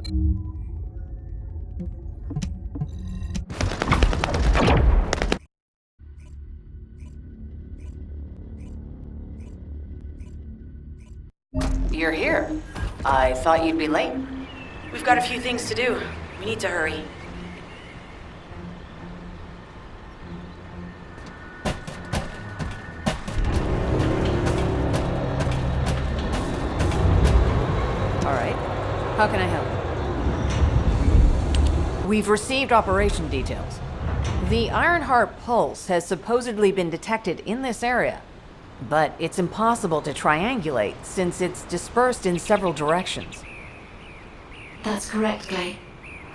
You're here. I thought you'd be late. We've got a few things to do. We need to hurry. All right. How can I help? We've received operation details. The Ironheart pulse has supposedly been detected in this area, but it's impossible to triangulate since it's dispersed in several directions. That's correct, Clay.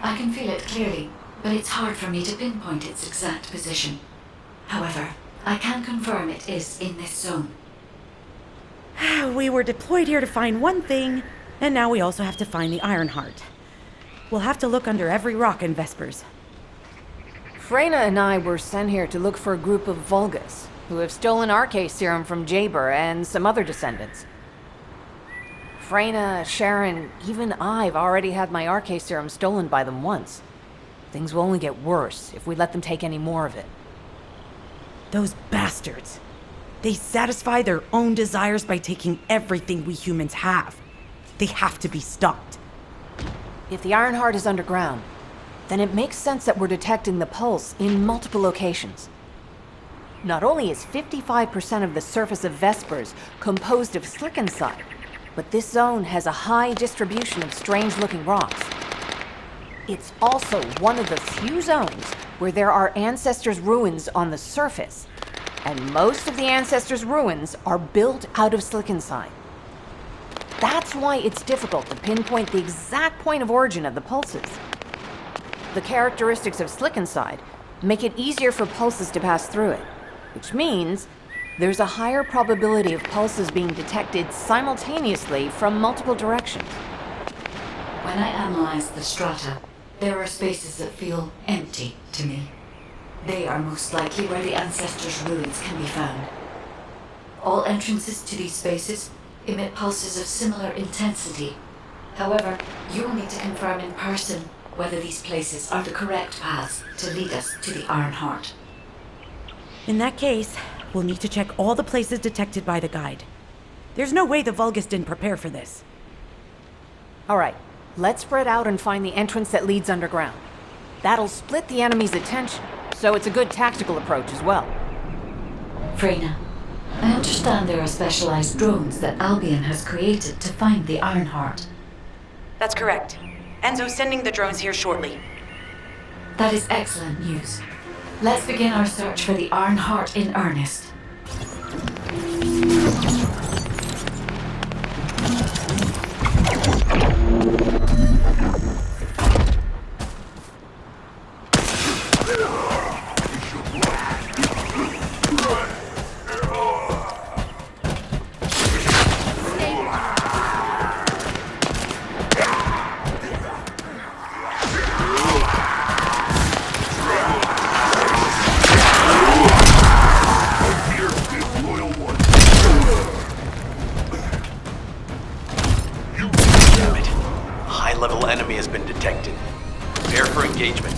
I can feel it clearly, but it's hard for me to pinpoint its exact position. However, I can confirm it is in this zone. We were deployed here to find one thing, and now we also have to find the Ironheart. We'll have to look under every rock in Vespers. Freyna and I were sent here to look for a group of Vulgus, who have stolen RK serum from Jaber and some other descendants. Freyna, Sharon, even I've already had my RK serum stolen by them once. Things will only get worse if we let them take any more of it. Those bastards. They satisfy their own desires by taking everything we humans have. They have to be stopped. If the Ironheart is underground, then it makes sense that we're detecting the pulse in multiple locations. Not only is 55% of the surface of Vespers composed of silicanside, but this zone has a high distribution of strange-looking rocks. It's also one of the few zones where there are Ancestors' ruins on the surface, and most of the Ancestors' ruins are built out of silicanside. That's why it's difficult to pinpoint the exact point of origin of the pulses. The characteristics of silicanside make it easier for pulses to pass through it, which means there's a higher probability of pulses being detected simultaneously from multiple directions. When I analyze the strata, there are spaces that feel empty to me. They are most likely where the Ancestors' ruins can be found. All entrances to these spaces emit pulses of similar intensity. However, you will need to confirm in person whether these places are the correct paths to lead us to the Ironheart. In that case, we'll need to check all the places detected by the guide. There's no way the Vulgus didn't prepare for this. All right, let's spread out and find the entrance that leads underground. That'll split the enemy's attention, so it's a good tactical approach as well. Freyna, I understand there are specialized drones that Albion has created to find the Ironheart. That's correct. Enzo's sending the drones here shortly. That is excellent news. Let's begin our search for the Ironheart in earnest. High-level enemy has been detected. Prepare for engagement.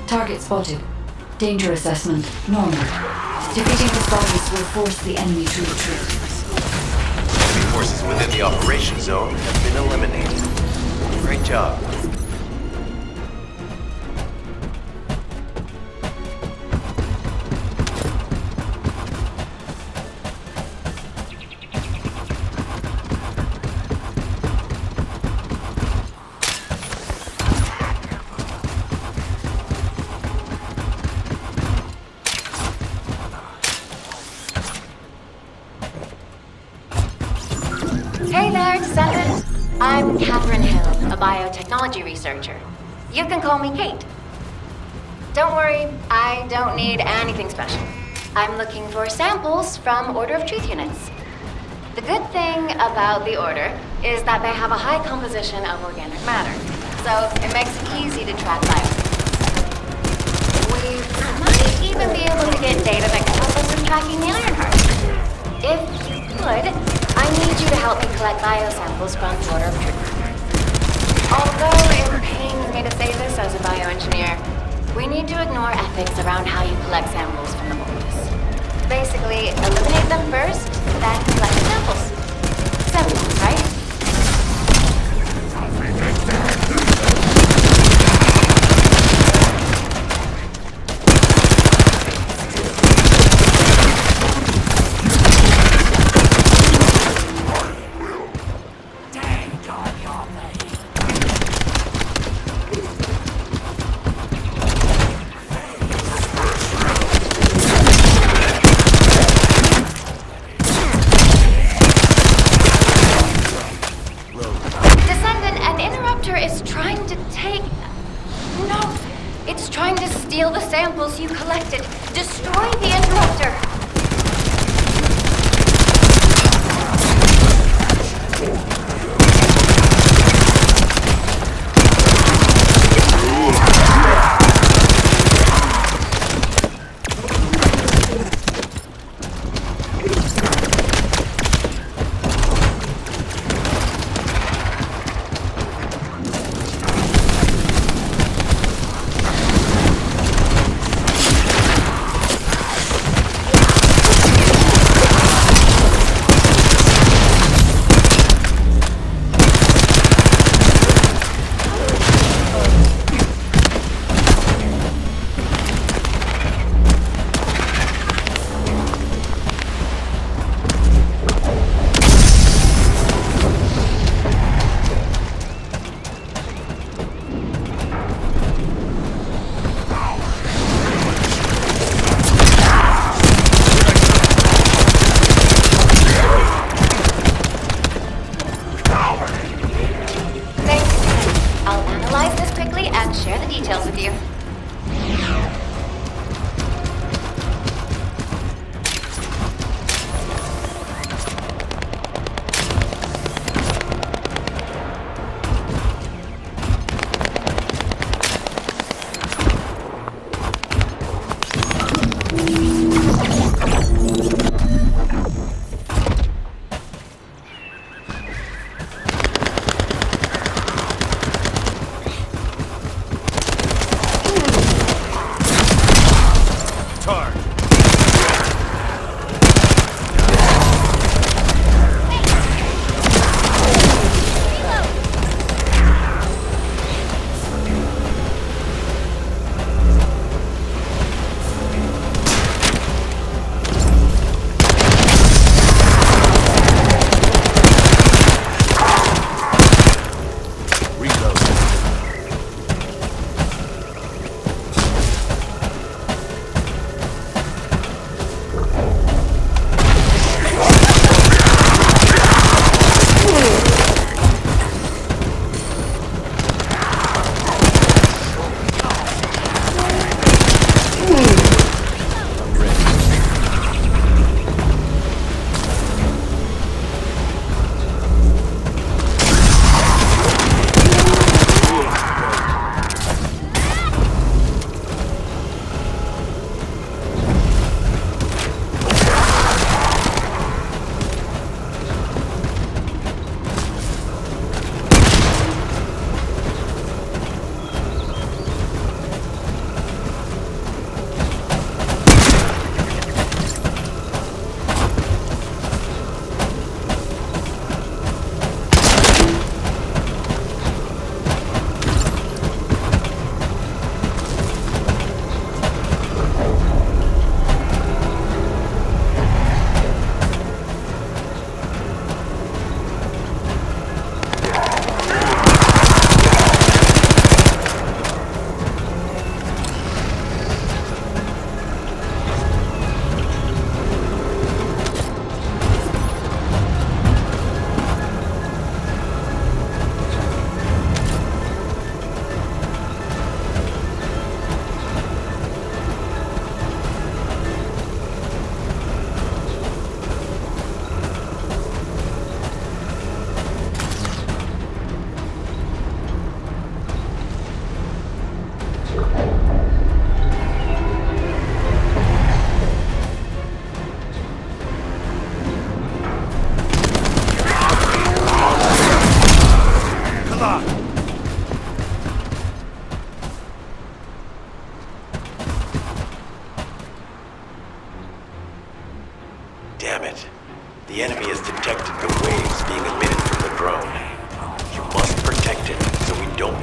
Target spotted. Danger assessment, normal. Defeating the Vulgus will force the enemy to retreat. Enemy forces within the operation zone have been eliminated. Great job. I'm Catherine Hill, a biotechnology researcher. You can call me Kate. Don't worry, I don't need anything special. I'm looking for samples from Order of Truth units. The good thing about the Order is that they have a high composition of organic matter, so it makes it easy to track bio. We might even be able to get data that can help us with tracking the Ironheart. If you could, I need you to help me collect biosamples from the Order of Truth. Although it pains me to say this as a bioengineer, we need to ignore ethics around how you collect samples from the bolus. Basically, eliminate them first, then collect the samples. Simple, right? Steal the samples you collected. Destroy the interrupter. Details with you.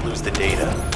can't lose the data.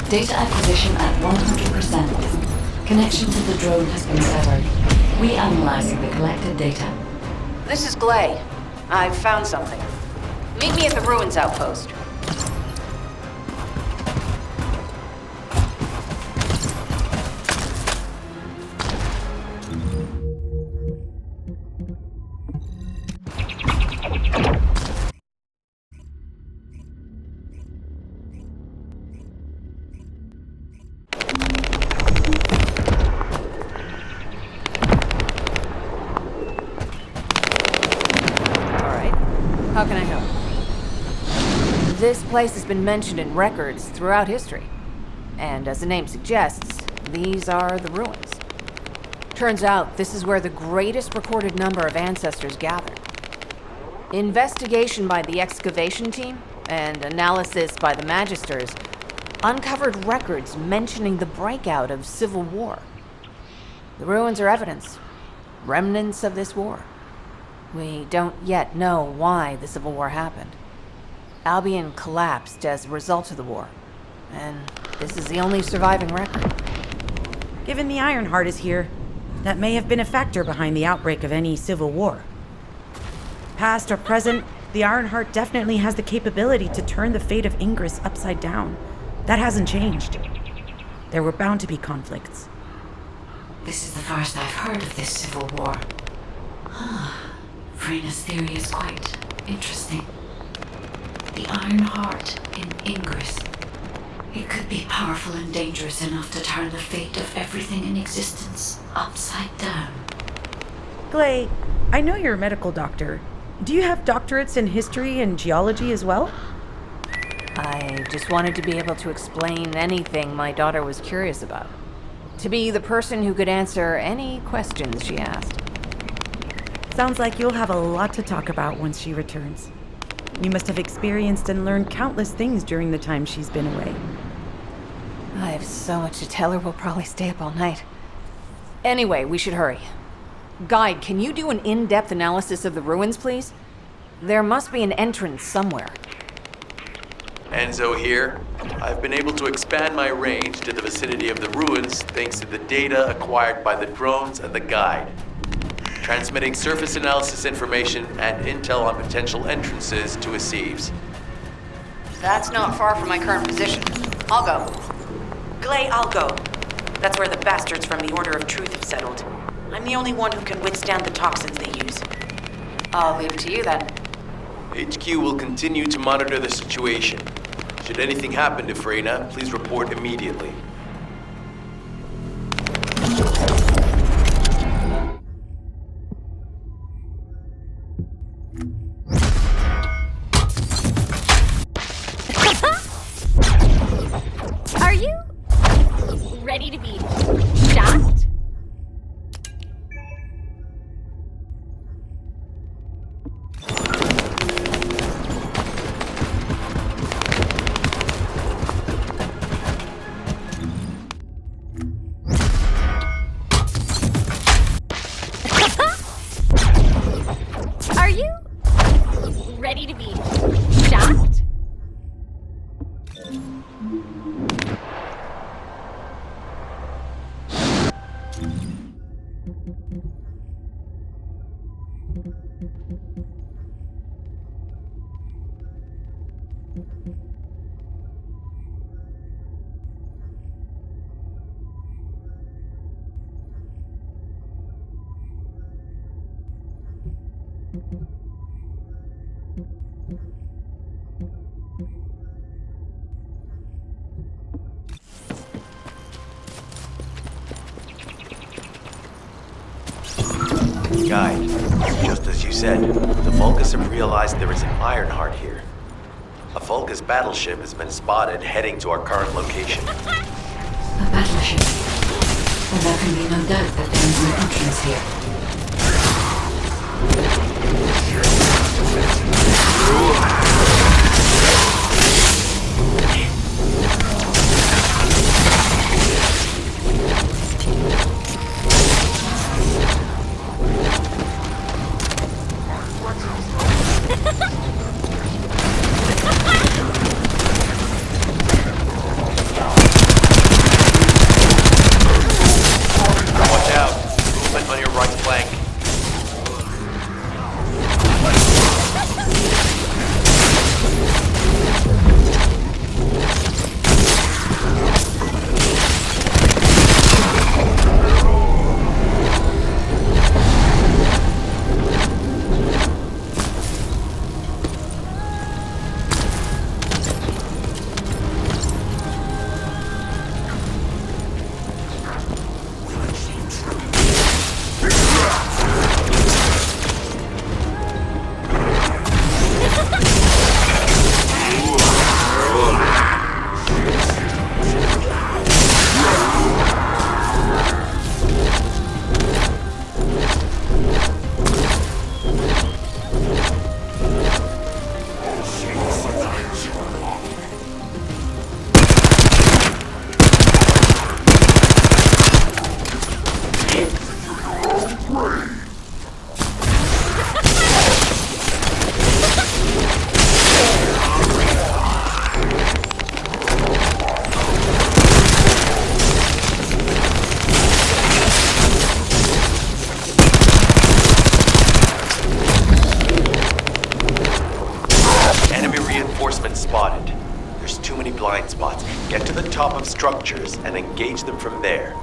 Data acquisition at 100%. Connection to the drone has been severed. Reanalyzing the collected data. This is Glay. I've found something. Meet me at the ruins outpost. How can I help? This place has been mentioned in records throughout history. And as the name suggests, these are the ruins. Turns out this is where the greatest recorded number of ancestors gathered. Investigation by the excavation team and analysis by the magisters uncovered records mentioning the breakout of civil war. The ruins are evidence, remnants of this war. We don't yet know why the Civil War happened. Albion collapsed as a result of the war, and this is the only surviving record. Given the Ironheart is here, that may have been a factor behind the outbreak of any civil war. Past or present, the Ironheart definitely has the capability to turn the fate of Ingress upside down. That hasn't changed. There were bound to be conflicts. This is the first I've heard of this civil war. Frena's theory is quite interesting. The Iron Heart in Ingress. It could be powerful and dangerous enough to turn the fate of everything in existence upside down. Glay, I know you're a medical doctor. Do you have doctorates in history and geology as well? I just wanted to be able to explain anything my daughter was curious about. To be the person who could answer any questions she asked. Sounds like you'll have a lot to talk about once she returns. You must have experienced and learned countless things during the time she's been away. I have so much to tell her, we'll probably stay up all night. Anyway, we should hurry. Guide, can you do an in-depth analysis of the ruins, please? There must be an entrance somewhere. Enzo here. I've been able to expand my range to the vicinity of the ruins thanks to the data acquired by the drones and the guide. Transmitting surface analysis information and intel on potential entrances to Aceves. That's not far from my current position. I'll go. Glay, I'll go. That's where the bastards from the Order of Truth have settled. I'm the only one who can withstand the toxins they use. I'll leave it to you then. HQ will continue to monitor the situation. Should anything happen to Freyna, please report immediately. Are you ready to be shocked? Guide, just as you said, the Vulgus have realized there is an Ironheart here. A Vulgus battleship has been spotted heading to our current location. A battleship. And there can be no doubt that there is an entrance here. Watch out! Movement on your right flank. Spotted. There's too many blind spots. Get to the top of structures and engage them from there.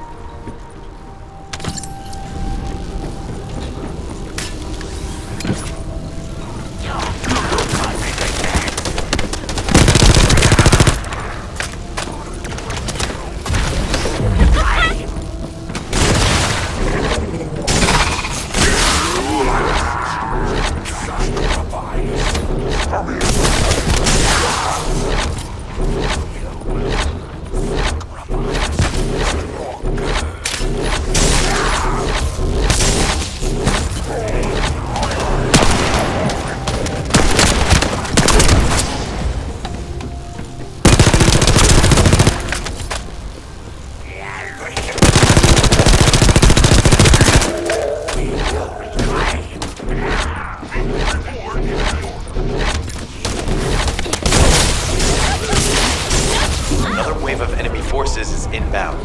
Inbound.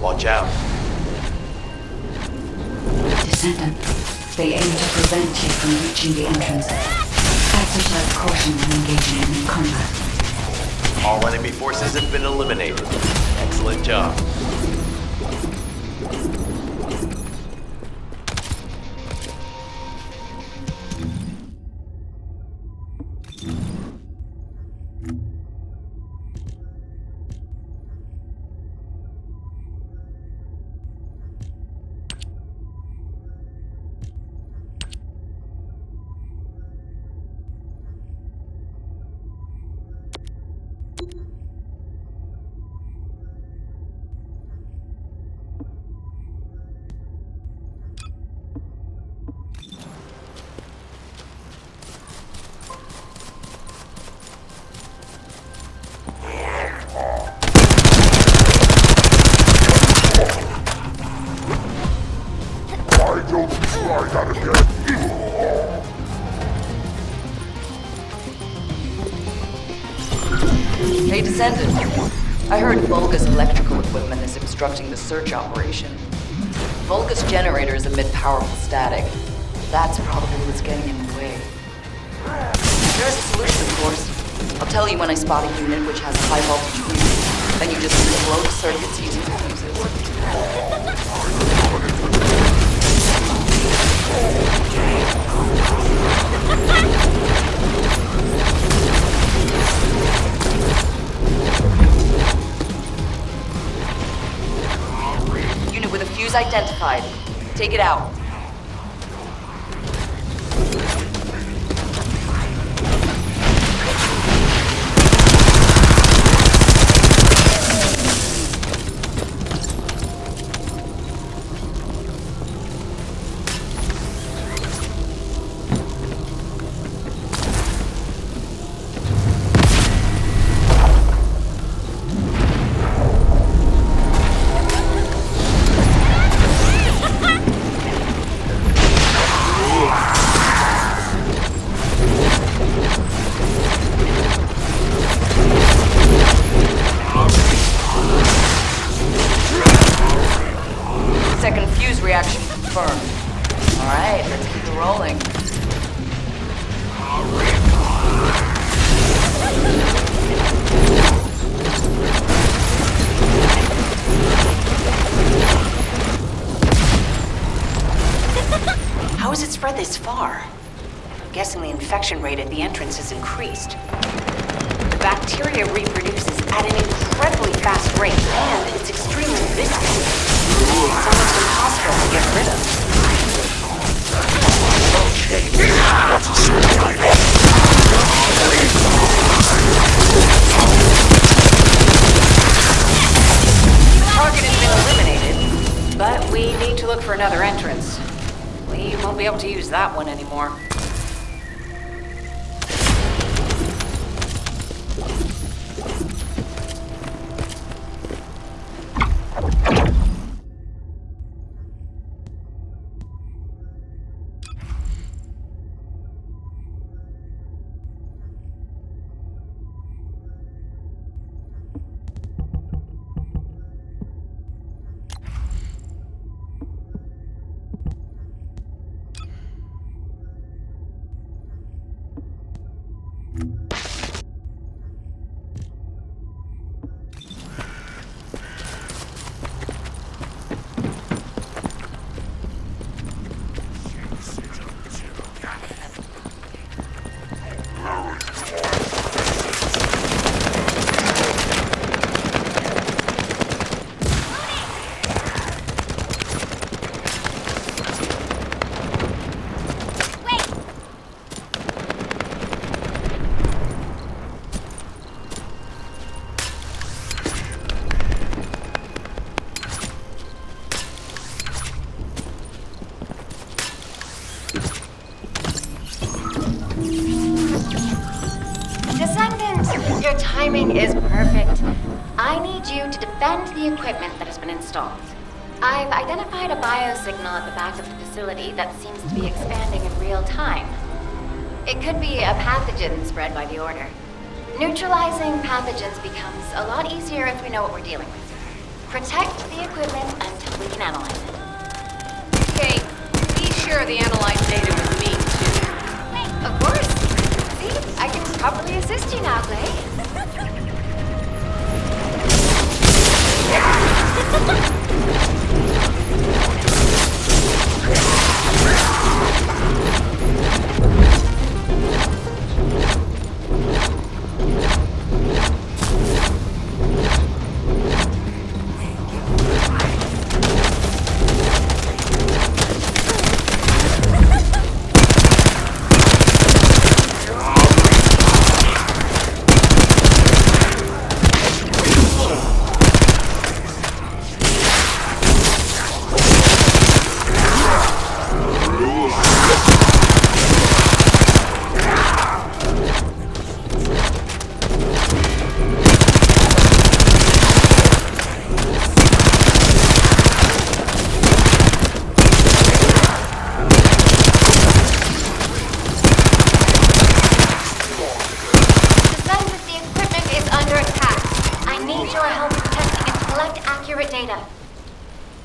Watch out. Descendant, they aim to prevent you from reaching the entrance. Exercise caution when engaging in combat. All enemy forces have been eliminated. Excellent job. Hey, Descendant. I heard Vulgus electrical equipment is obstructing the search operation. Vulgus generators emit powerful static. That's probably what's getting in the way. There's a solution, of course. I'll tell you when I spot a unit which has a high voltage fuse. Then you just need to blow the circuits using the fuses. Unit with a fuse identified. Take it out. Second fuse reaction confirmed. Alright, let's keep it rolling. How has it spread this far? I'm guessing the infection rate at the entrance has increased. The bacteria reproduces at an incredibly fast rate, and it's extremely viscous. It's almost impossible to get rid of. The target has been eliminated, but we need to look for another entrance. We won't be able to use that one anymore. Descendant, your timing is perfect. I need you to defend the equipment that has been installed. I've identified a biosignal at the back of the facility that seems to be expanding in real time. It could be a pathogen spread by the Order. Neutralizing pathogens becomes a lot easier if we know what we're dealing with. Protect the equipment until we can analyze it. Okay, be sure the analyzed data with me, too. Of course. See, I can properly assist you now, Clay.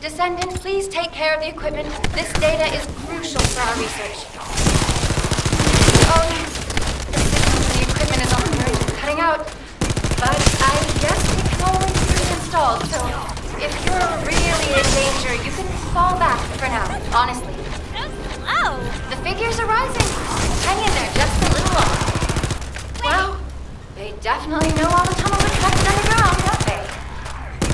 Descendant, please take care of the equipment. This data is crucial for our research. Oh, the equipment is on the verge of cutting out, but I guess it can always be reinstalled, so if you're really in danger, you can fall back for now, honestly. Oh! The figures are rising. Hang in there just a little longer. Well, they definitely know all the tunnels are connected underground, don't they?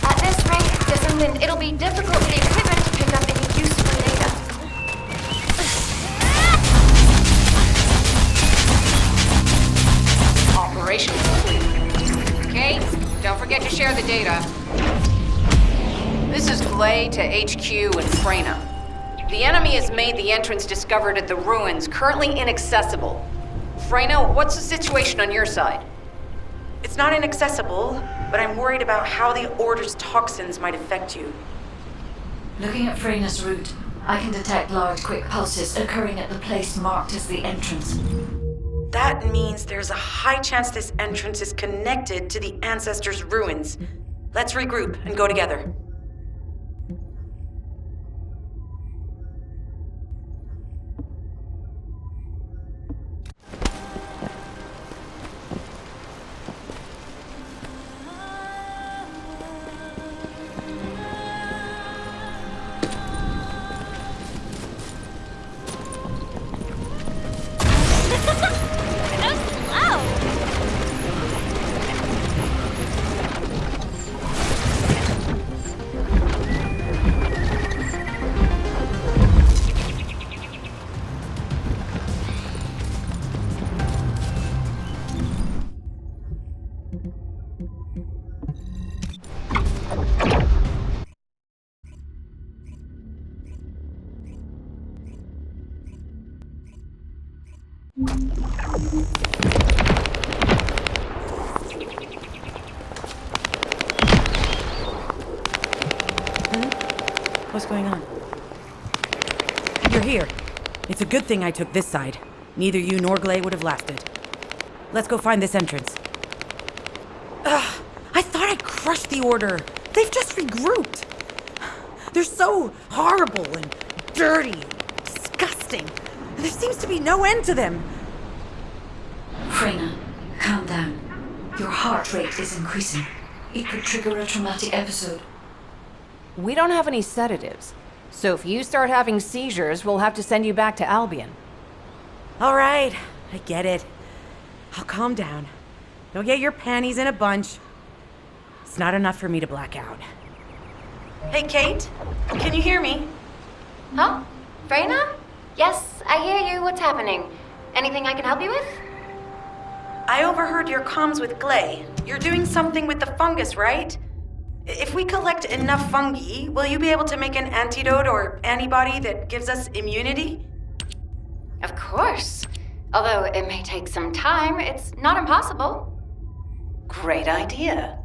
At this rate, Descendant, it'll be difficult for the equipment to pick up any useful data. Operation complete. Kate, don't forget to share the data. This is Glay to HQ in Freyna. The enemy has made the entrance discovered at the ruins currently inaccessible. Freyna, what's the situation on your side? It's not inaccessible, but I'm worried about how the Order's toxins might affect you. Looking at Freyna's route, I can detect large quick pulses occurring at the place marked as the entrance. That means there's a high chance this entrance is connected to the Ancestors' ruins. Let's regroup and go together. What's going on? You're here. It's a good thing I took this side. Neither you nor Glay would have lasted. Let's go find this entrance. Ugh, I thought I crushed the Order. They've just regrouped. They're so horrible and dirty and disgusting. And there seems to be no end to them. Freyna, calm down. Your heart rate is increasing. It could trigger a traumatic episode. We don't have any sedatives, so if you start having seizures, we'll have to send you back to Albion. All right, I get it. I'll calm down. Don't get your panties in a bunch. It's not enough for me to black out. Hey, Kate, can you hear me? Huh? Freyna? Yes, I hear you. What's happening? Anything I can help you with? I overheard your comms with Glay. You're doing something with the fungus, right? If we collect enough fungi, will you be able to make an antidote or antibody that gives us immunity? Of course. Although it may take some time, it's not impossible. Great idea.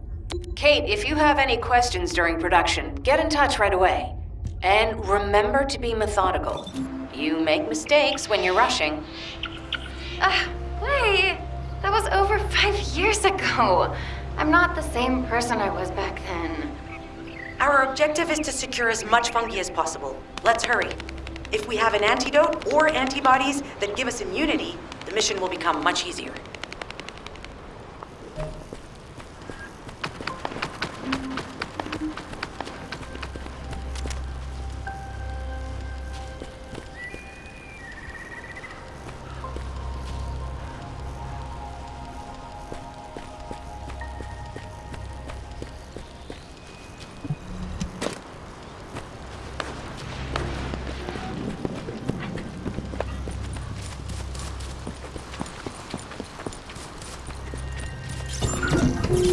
Kate, if you have any questions during production, get in touch right away. And remember to be methodical. You make mistakes when you're rushing. Wait. That was over 5 years ago. I'm not the same person I was back then. Our objective is to secure as much fungi as possible. Let's hurry. If we have an antidote or antibodies that give us immunity, the mission will become much easier.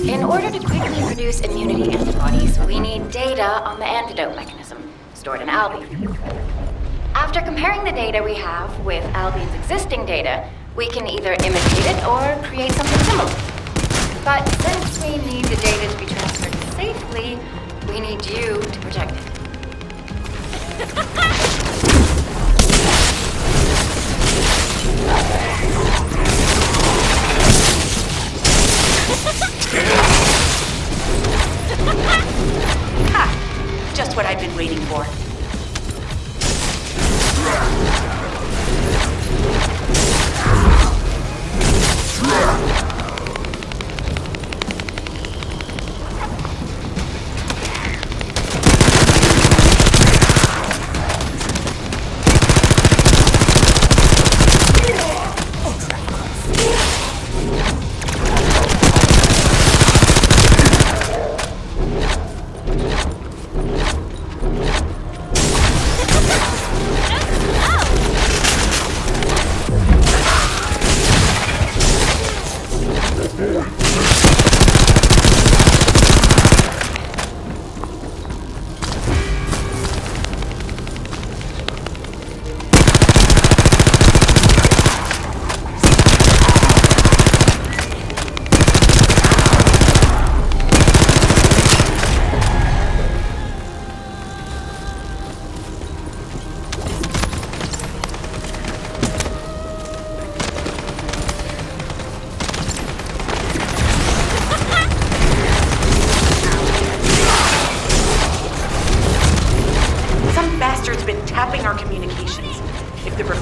In order to quickly produce immunity antibodies, we need data on the antidote mechanism, stored in Albion. After comparing the data we have with Albion's existing data, we can either imitate it or create something similar. But since we need the data to be transferred safely, we need you to protect it. Ha! Just what I've been waiting for.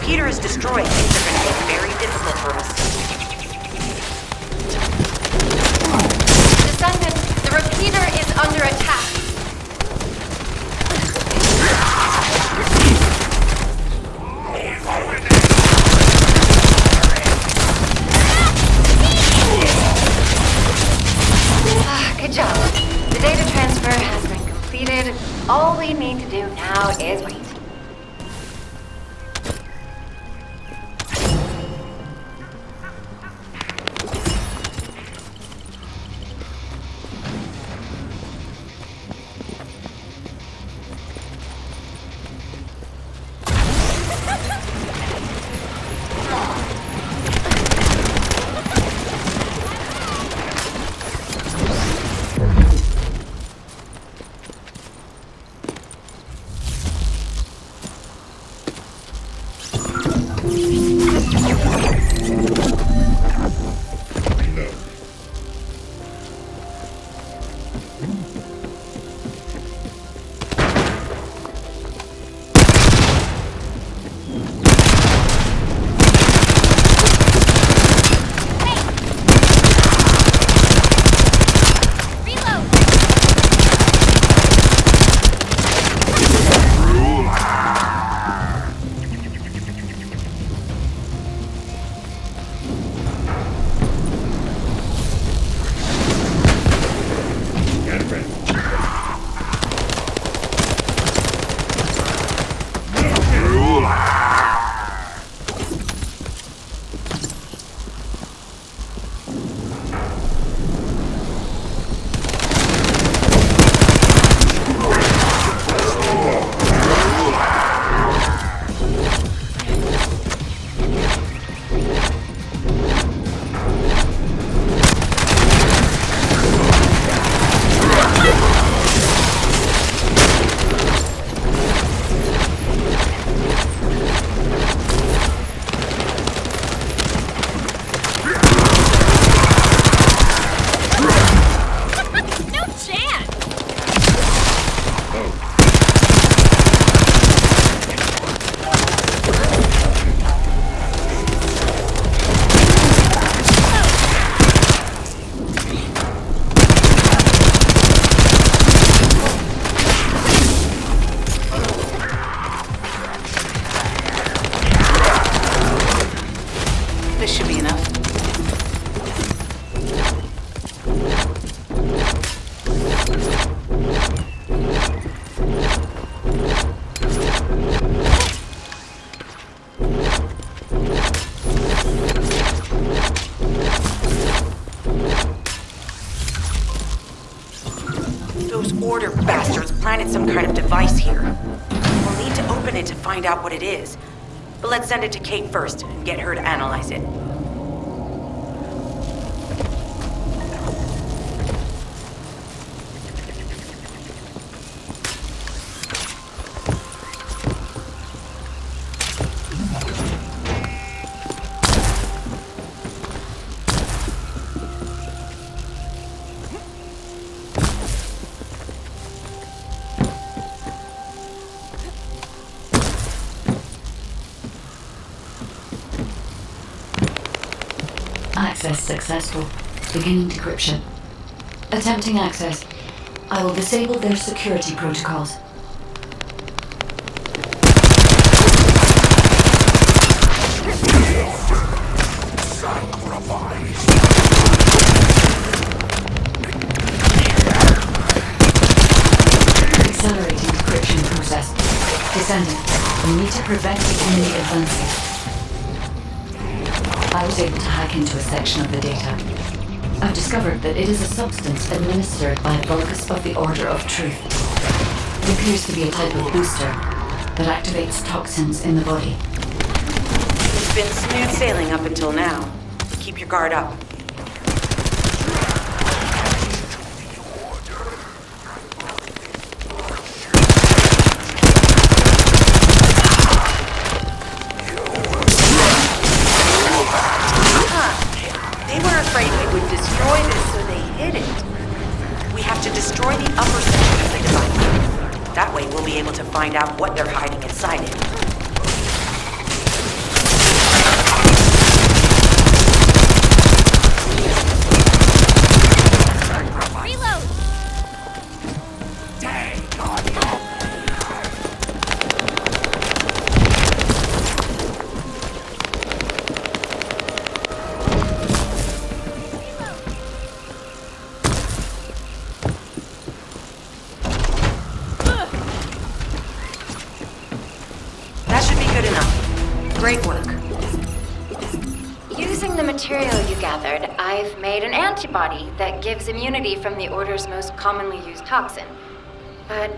repeater is destroyed, things are going to be very difficult for us. Descendant, the repeater is under attack. Good job. The data transfer has been completed. All we need to do now is wait. This should be enough. Those order bastards planted some kind of device here. We'll need to open it to find out what it is. But let's send it to Kate first and get her to analyze it. Access successful. Beginning decryption. Attempting access. I will disable their security protocols. Accelerating decryption process. Descendant, we need to prevent the enemy advances. I was able to hack into a section of the data. I've discovered that it is a substance administered by Vulgus of the Order of Truth. It appears to be a type of booster that activates toxins in the body. It's been smooth sailing up until now. Keep your guard up. That way we'll be able to find out what they're hiding inside it. I've made an antibody that gives immunity from the Order's most commonly used toxin. But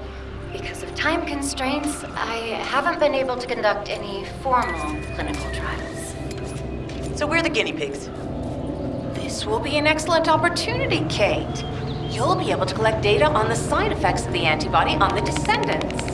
because of time constraints, I haven't been able to conduct any formal clinical trials. So we're the guinea pigs. This will be an excellent opportunity, Kate. You'll be able to collect data on the side effects of the antibody on the Descendants.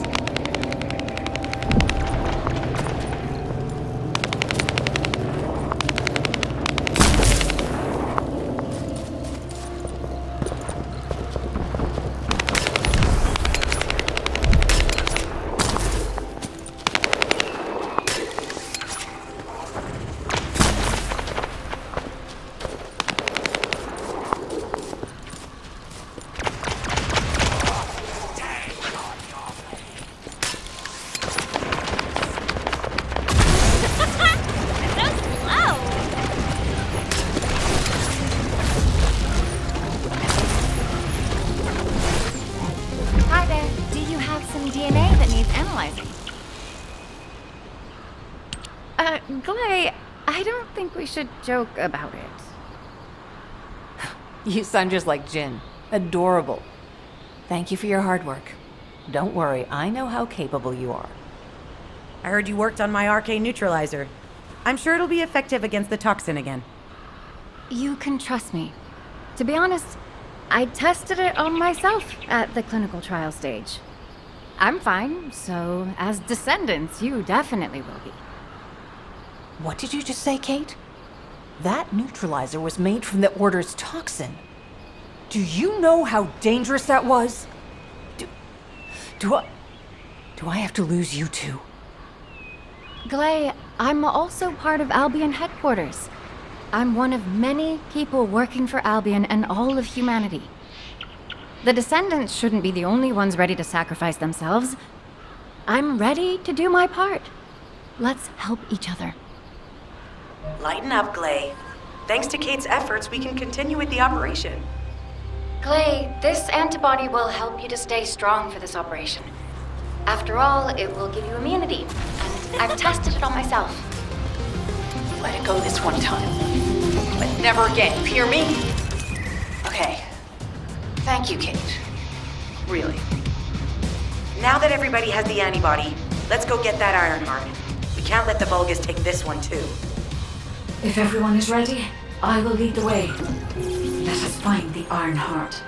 Hi there. Do you have some DNA that needs analyzing? Glay, I don't think we should joke about it. You sound just like Jin. Adorable. Thank you for your hard work. Don't worry, I know how capable you are. I heard you worked on my RK neutralizer. I'm sure it'll be effective against the toxin again. You can trust me. To be honest, I tested it on myself at the clinical trial stage. I'm fine, so as Descendants, you definitely will be. What did you just say, Kate? That neutralizer was made from the Order's toxin. Do you know how dangerous that was? Do I have to lose you too? Glay, I'm also part of Albion headquarters. I'm one of many people working for Albion and all of humanity. The Descendants shouldn't be the only ones ready to sacrifice themselves. I'm ready to do my part. Let's help each other. Lighten up, Glay. Thanks to Kate's efforts, we can continue with the operation. Glay, this antibody will help you to stay strong for this operation. After all, it will give you immunity, and I've tested it on myself. Let it go this one time. But never again, you hear me? Okay. Thank you, Kate. Really. Now that everybody has the antibody, let's go get that Ironheart. We can't let the Vulgus take this one, too. If everyone is ready, I will lead the way. Let us find the Iron Heart.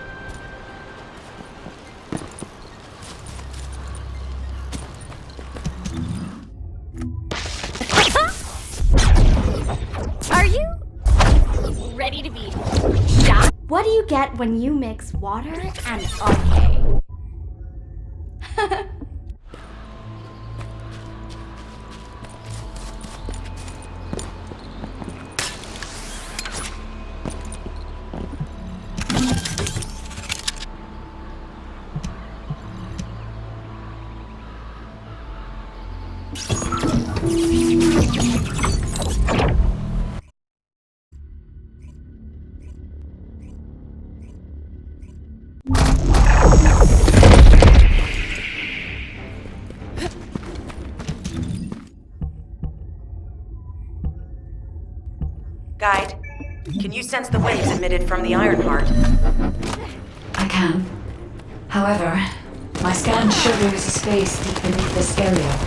Are you ready to be shot? What do you get when you mix water and RK? Guide, can you sense the waves emitted from the Ironheart? I can. However, my scans show there is a space deep beneath this area.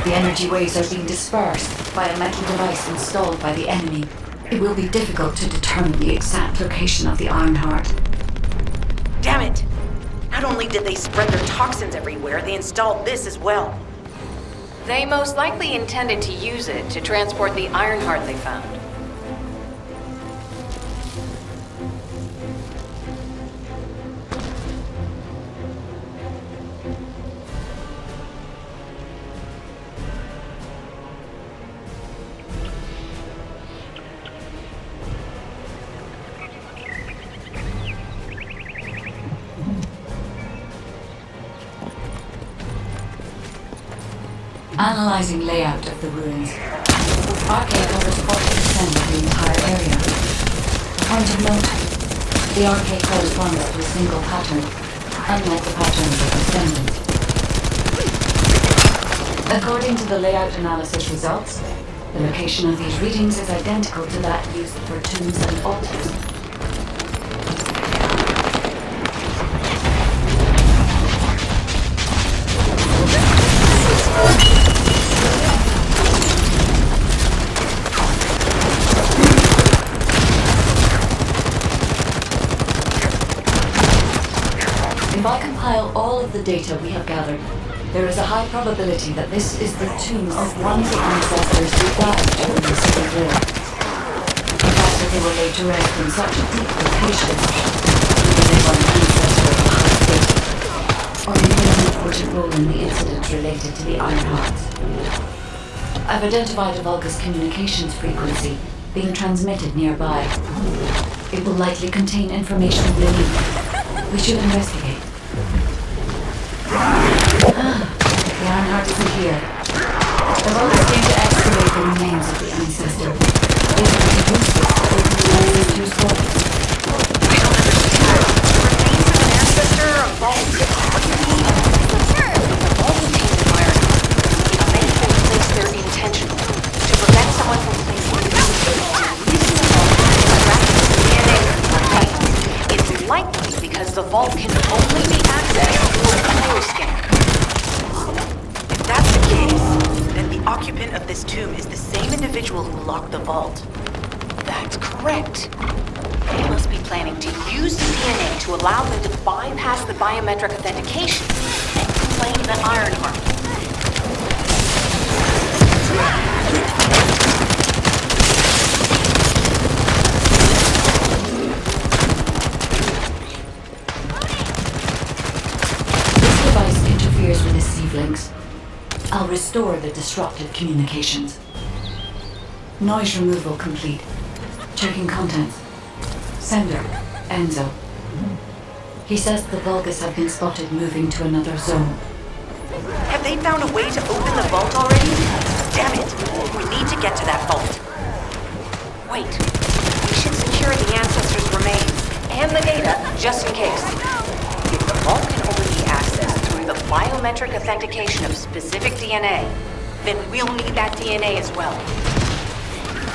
The energy waves are being dispersed by a metal device installed by the enemy. It will be difficult to determine the exact location of the Ironheart. Damn it! Not only did they spread their toxins everywhere, they installed this as well. They most likely intended to use it to transport the Ironheart they found. Analyzing layout of the ruins. RK covers 40% of the entire area. Point of note, the RK corresponds to a single pattern, unlike the patterns of Descendant. According to the layout analysis results, The location of these readings is identical to that used for tombs and altars. If I compile all of the data we have gathered, there is a high probability that this is the tomb of one of the ancestors who died during the Civil War. The fact that they were laid to rest in such deep location means they were an ancestor of high state, or maybe an important role in the incident related to the Iron Hearts. I've identified a Vulgus communications frequency being transmitted nearby. It will likely contain information we need. We should investigate. The Ironheart isn't here. The Vulgus came to excavate the remains of the ancestor. They were to use this to open the ancestor's vault. I don't understand. Remains of an ancestor, a vault. What do you mean? The vault contains an Ironheart. It may have been placed there intentionally to prevent someone from placing it. Using the vault to extract the DNA from the remains. It's likely because the vault can only be accessed through a bioscan. If that's the case, then the occupant of this tomb is the same individual who locked the vault. That's correct. They must be planning to use the DNA to allow them to bypass the biometric authentication and claim the Ironheart. This device interferes with the sieve links. I'll restore the disrupted communications. Noise removal complete. Checking contents. Sender, Enzo. He says the Vulgus have been spotted moving to another zone. Have they found a way to open the vault already? Damn it! We need to get to that vault. Wait, we should secure the ancestors' remains and the data just in case. If the vault can only be accessed through the biometric authentication of specific DNA, then we'll need that DNA as well.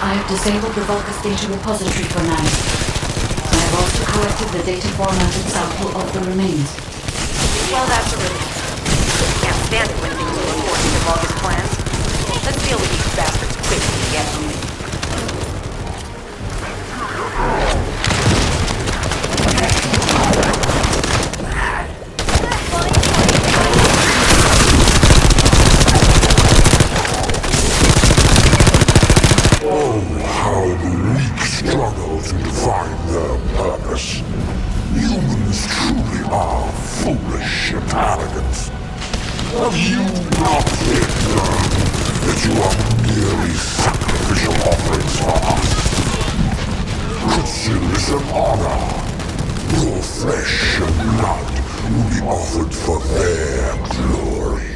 I have disabled the Vulgus data repository for now. I have also collected the data formatted sample of the remains. Well, that's a relief. Can't stand it when things go according to Vulgus plans. Let's deal with these bastards quickly and get moving. How the weak struggle to define their purpose. Humans truly are foolish and arrogant. Have you not yet learned that you are merely sacrificial offerings for us? Consider this an honor. Your flesh and blood will be offered for their glory.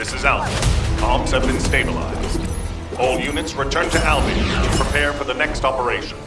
This is Alpha. Comms have been stabilized. All units return to Albion to prepare for the next operation.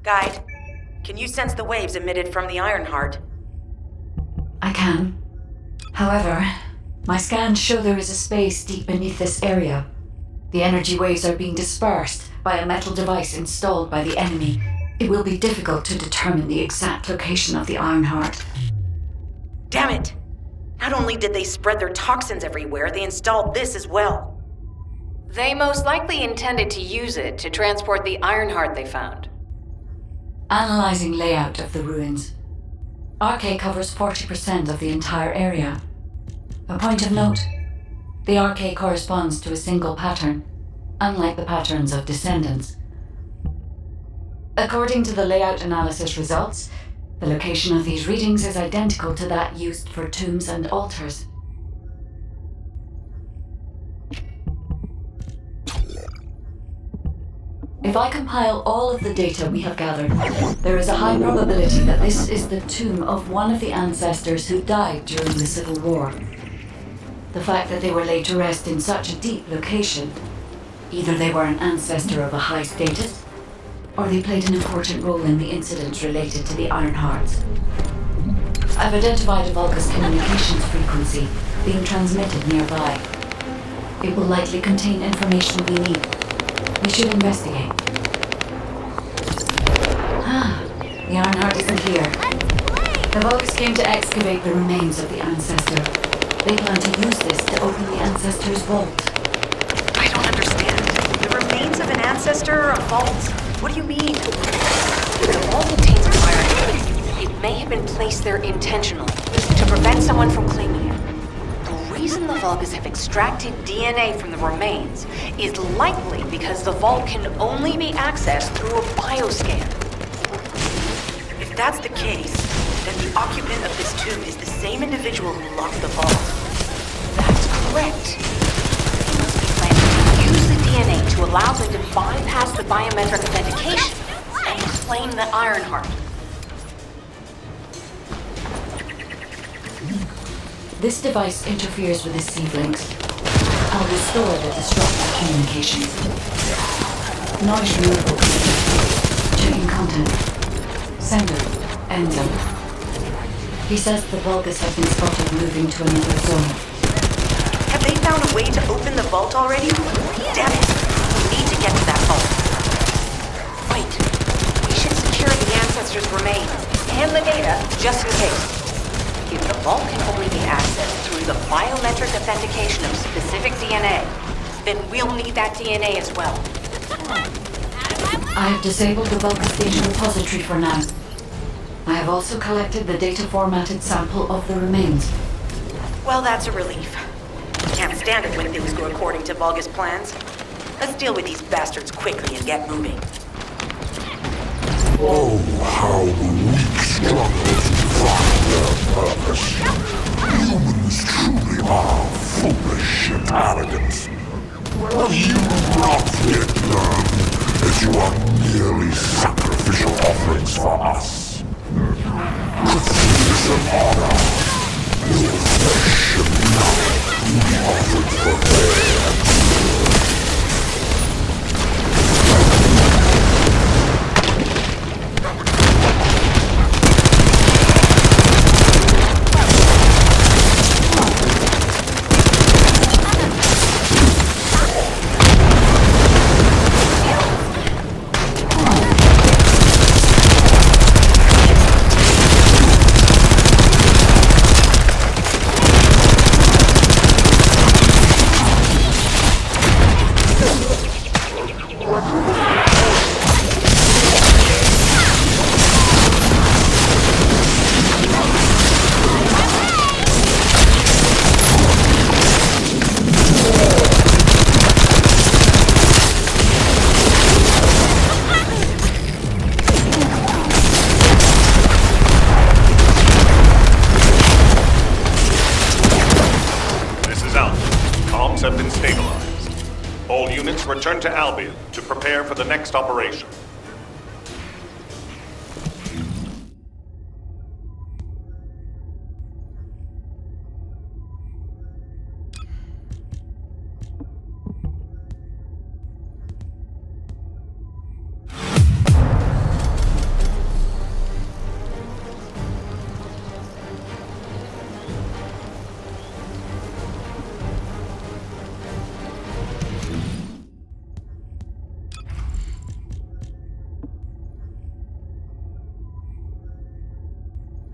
Guide, can you sense the waves emitted from the Ironheart? I can. However, my scans show there is a space deep beneath this area. The energy waves are being dispersed by a metal device installed by the enemy. It will be difficult to determine the exact location of the Ironheart. Damn it! Not only did they spread their toxins everywhere, they installed this as well. They most likely intended to use it to transport the Ironheart they found. Analyzing layout of the ruins. RK covers 40% of the entire area. A point of note, the RK corresponds to a single pattern, unlike the patterns of Descendants. According to the layout analysis results, the location of these readings is identical to that used for tombs and altars. If I compile all of the data we have gathered, there is a high probability that this is the tomb of one of the ancestors who died during the Civil War. The fact that they were laid to rest in such a deep location, either they were an ancestor of a high status, or they played an important role in the incidents related to the Ironhearts. I've identified a Vulgus communications frequency being transmitted nearby. It will likely contain information we need. We should investigate. The Ironheart isn't here. The Vulgus came to excavate the remains of the ancestor. They plan to use this to open the ancestor's vault. I don't understand. The remains of an ancestor are a vault? What do you mean? The vault contains an Ironheart. It may have been placed there intentionally to prevent someone from claiming it. The reason the Vulgus have extracted DNA from the remains is likely because the vault can only be accessed through a bioscan. If that's the case, then the occupant of this tomb is the same individual who locked the vault. That's correct. They must be planning to use the DNA to allow them to bypass the biometric authentication and claim the Ironheart. This device interferes with the seed links. I'll restore the disrupted communications. Noise removal. Checking content. Sender. Enzo. He says the Vulgus have been spotted moving to another zone. Have they found a way to open the vault already? Damn it! We need to get to that vault. Wait. We should secure the ancestors' remains and the data just in case. If the vault can only be accessed through the biometric authentication of specific DNA, then we'll need that DNA as well. I have disabled the Vulgus data repository for now. I have also collected the data formatted sample of the remains. Well, that's a relief. Can't stand it when things go according to Vulgus plans. Let's deal with these bastards quickly and get moving. Oh, how the weak struggle to find their purpose. Humans truly are foolish and arrogant. Have you not yet learned that you are merely sacrificial offerings for us. To finish an honor, your flesh and blood will be offered for theirs. Have been stabilized. All units return to Albion to prepare for the next operation.